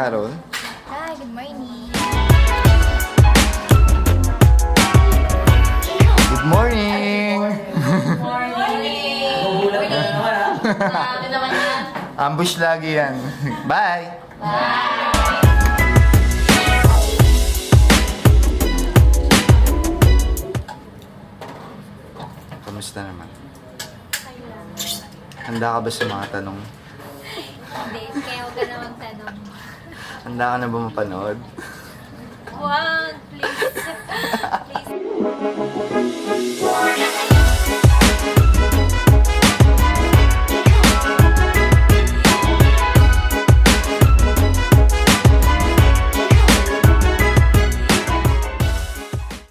Carol. Hi, good morning. Good morning! Ano naman yan? Ambush lagi yan. Bye! Kamusta naman? Handa ka ba sa mga tanong? Hindi, kaya huwag ka na magtanong. Handa ka na ba mapanood? Wag, please. Please.